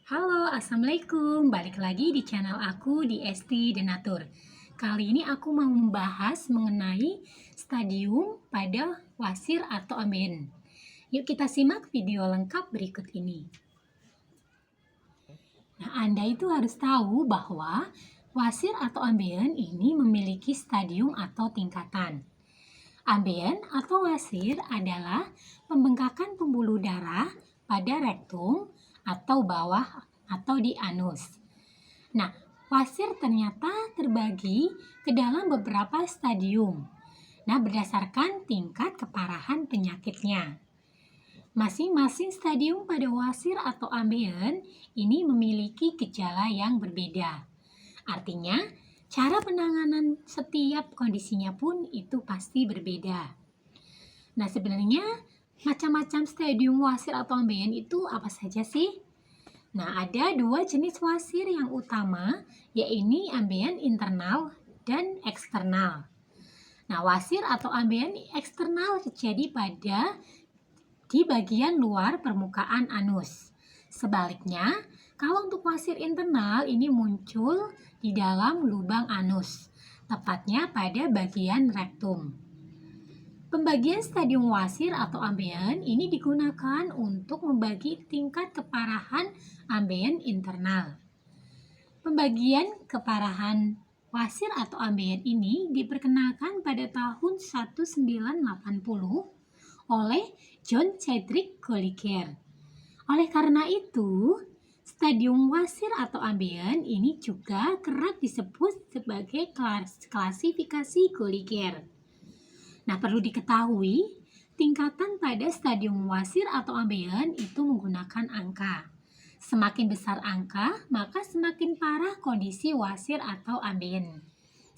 Halo, Assalamualaikum. Balik lagi di channel aku di Esti Denatur. Kali ini aku mau membahas mengenai stadium pada wasir atau ambeien. Yuk kita simak video lengkap berikut ini. Nah, Anda itu harus tahu bahwa wasir atau ambeien ini memiliki stadium atau tingkatan. Ambeien atau wasir adalah pembengkakan pembuluh darah pada rektum atau bawah atau di anus. Nah, wasir ternyata terbagi ke dalam beberapa stadium. Nah, berdasarkan tingkat keparahan penyakitnya. Masing-masing stadium pada wasir atau ambeien ini memiliki gejala yang berbeda. Artinya, cara penanganan setiap kondisinya pun itu pasti berbeda. Nah, sebenarnya macam-macam stadium wasir atau ambeien itu apa saja sih? Nah, ada dua jenis wasir yang utama, yaitu ambeien internal dan eksternal. Nah, wasir atau ambeien eksternal terjadi di bagian luar permukaan anus. Sebaliknya, kalau untuk wasir internal ini muncul di dalam lubang anus, tepatnya pada bagian rektum. Pembagian stadium wasir atau ambeien ini digunakan untuk membagi tingkat keparahan ambeien internal. Pembagian keparahan wasir atau ambeien ini diperkenalkan pada tahun 1980 oleh John Cedric Collier. Oleh karena itu, stadium wasir atau ambeien ini juga kerap disebut sebagai klasifikasi Collier. Nah, perlu diketahui, tingkatan pada stadium wasir atau ambeien itu menggunakan angka. Semakin besar angka, maka semakin parah kondisi wasir atau ambeien.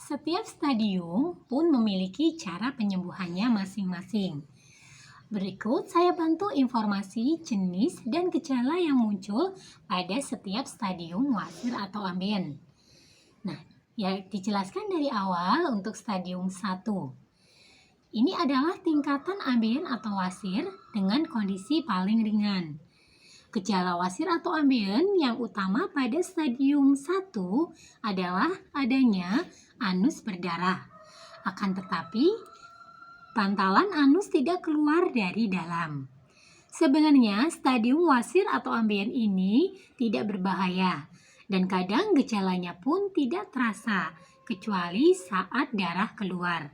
Setiap stadium pun memiliki cara penyembuhannya masing-masing. Berikut saya bantu informasi jenis dan gejala yang muncul pada setiap stadium wasir atau ambeien. Nah, ya dijelaskan dari awal untuk stadium 1. Ini adalah tingkatan ambeien atau wasir dengan kondisi paling ringan. Gejala wasir atau ambeien yang utama pada stadium 1 adalah adanya anus berdarah. Akan tetapi, pantalan anus tidak keluar dari dalam. Sebenarnya stadium wasir atau ambeien ini tidak berbahaya dan kadang gejalanya pun tidak terasa kecuali saat darah keluar.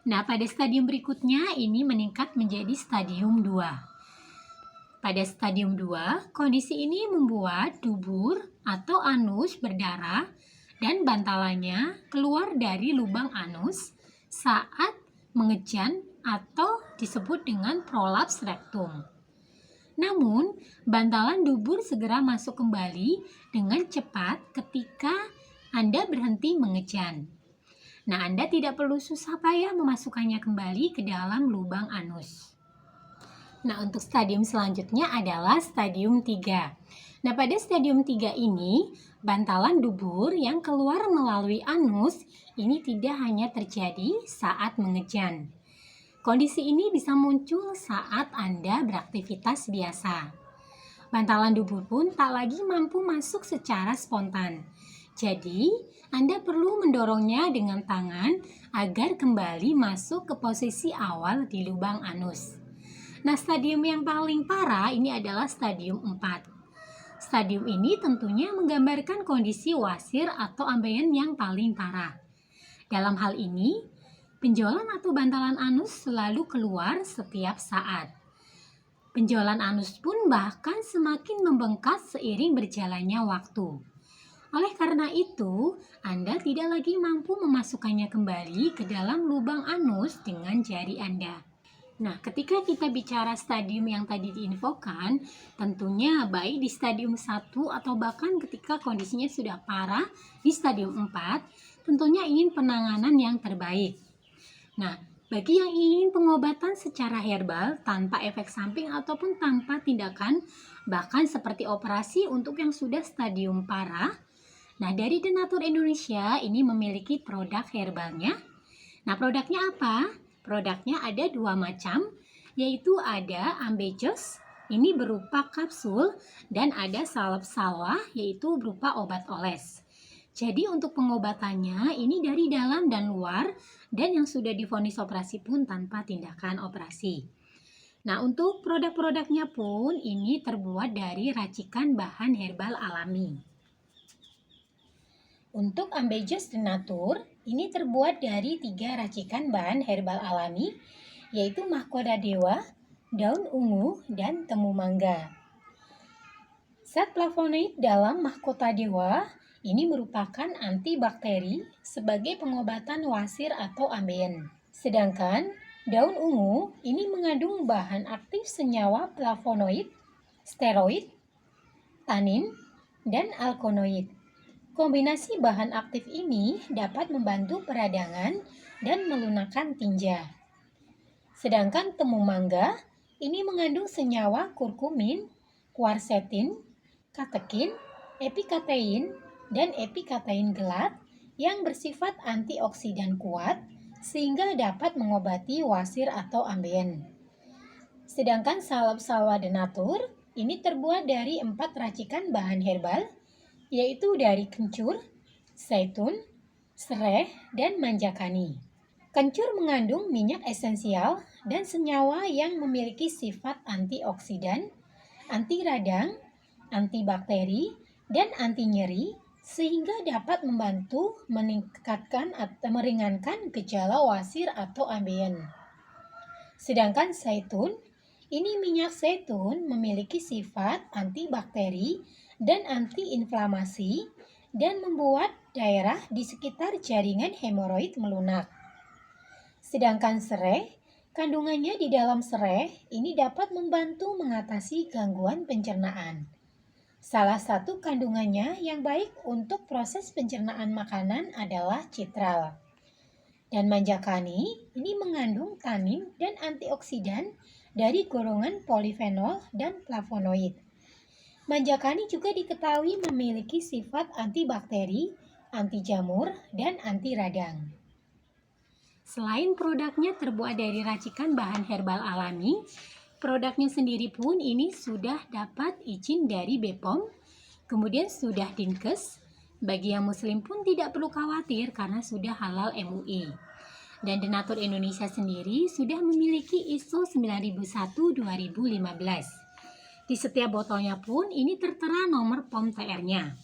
Nah, pada stadium berikutnya ini meningkat menjadi stadium 2. Pada stadium 2, kondisi ini membuat dubur atau anus berdarah dan bantalannya keluar dari lubang anus saat mengejan atau disebut dengan prolaps rektum. Namun, bantalan dubur segera masuk kembali dengan cepat ketika Anda berhenti mengejan. Nah, Anda tidak perlu susah payah memasukkannya kembali ke dalam lubang anus. Nah, untuk stadium selanjutnya adalah stadium 3. Nah, pada stadium 3 ini, bantalan dubur yang keluar melalui anus ini tidak hanya terjadi saat mengejan. Kondisi ini bisa muncul saat Anda beraktivitas biasa. Bantalan dubur pun tak lagi mampu masuk secara spontan. Jadi, Anda perlu mendorongnya dengan tangan agar kembali masuk ke posisi awal di lubang anus. Nah, stadium yang paling parah ini adalah stadium 4. Stadium ini tentunya menggambarkan kondisi wasir atau ambeien yang paling parah. Dalam hal ini, penjualan atau bantalan anus selalu keluar setiap saat. Penjualan anus pun bahkan semakin membengkak seiring berjalannya waktu. Oleh karena itu, Anda tidak lagi mampu memasukkannya kembali ke dalam lubang anus dengan jari Anda. Nah, ketika kita bicara stadium yang tadi diinfokan, tentunya baik di stadium 1 atau bahkan ketika kondisinya sudah parah di stadium 4, tentunya ingin penanganan yang terbaik. Nah, bagi yang ingin pengobatan secara herbal tanpa efek samping ataupun tanpa tindakan, bahkan seperti operasi untuk yang sudah stadium parah, nah, dari Denatur Indonesia ini memiliki produk herbalnya. Nah, produknya apa? Produknya ada dua macam, yaitu ada Ambejos ini berupa kapsul dan ada salep salwa yaitu berupa obat oles. Jadi untuk pengobatannya ini dari dalam dan luar dan yang sudah divonis operasi pun tanpa tindakan operasi. Nah, untuk produk-produknya pun ini terbuat dari racikan bahan herbal alami. Untuk Ambejos Denatur, ini terbuat dari 3 racikan bahan herbal alami, yaitu mahkota dewa, daun ungu, dan temu mangga. Zat flavonoid dalam mahkota dewa ini merupakan antibakteri sebagai pengobatan wasir atau ambeien. Sedangkan daun ungu ini mengandung bahan aktif senyawa flavonoid, steroid, tanin, dan alkaloid. Kombinasi bahan aktif ini dapat membantu peradangan dan melunakkan tinja. Sedangkan temu mangga ini mengandung senyawa kurkumin, quercetin, katekin, epikatein, dan epikatein gelap yang bersifat antioksidan kuat sehingga dapat mengobati wasir atau ambeien. Sedangkan salep salwa denatur ini terbuat dari 4 racikan bahan herbal, yaitu dari kencur, zaitun, sereh, dan manjakani. Kencur mengandung minyak esensial dan senyawa yang memiliki sifat antioksidan, anti radang, antibakteri, dan anti nyeri sehingga dapat membantu meningkatkan atau meringankan gejala wasir atau ambeien. Sedangkan zaitun, ini minyak zaitun memiliki sifat antibakteri dan antiinflamasi dan membuat daerah di sekitar jaringan hemoroid melunak. Sedangkan sereh, kandungannya di dalam sereh ini dapat membantu mengatasi gangguan pencernaan. Salah satu kandungannya yang baik untuk proses pencernaan makanan adalah citral. Dan manjakani ini mengandung tanin dan antioksidan dari golongan polifenol dan flavonoid. Manjakani juga diketahui memiliki sifat antibakteri, anti jamur, dan anti radang. Selain produknya terbuat dari racikan bahan herbal alami, produknya sendiri pun ini sudah dapat izin dari BPOM, kemudian sudah Dinkes. Bagi yang muslim pun tidak perlu khawatir karena sudah halal MUI. Dan Denatur Indonesia sendiri sudah memiliki ISO 9001-2015. Di setiap botolnya pun ini tertera nomor POM TR-nya.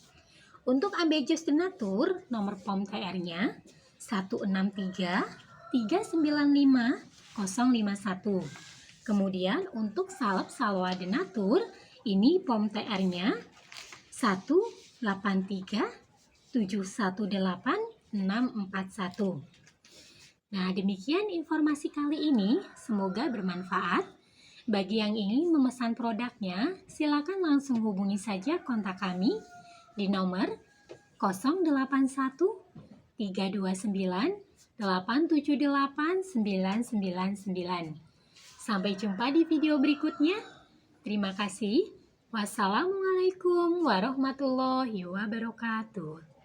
Untuk Ambejos Denatur, nomor POM TR-nya 163-395-051. Kemudian untuk salep salwa denatur, ini POM TR-nya 183-718-641. Nah, demikian informasi kali ini. Semoga bermanfaat. Bagi yang ingin memesan produknya, silakan langsung hubungi saja kontak kami di nomor 081 329 878 999. Sampai jumpa di video berikutnya. Terima kasih. Wassalamualaikum warahmatullahi wabarakatuh.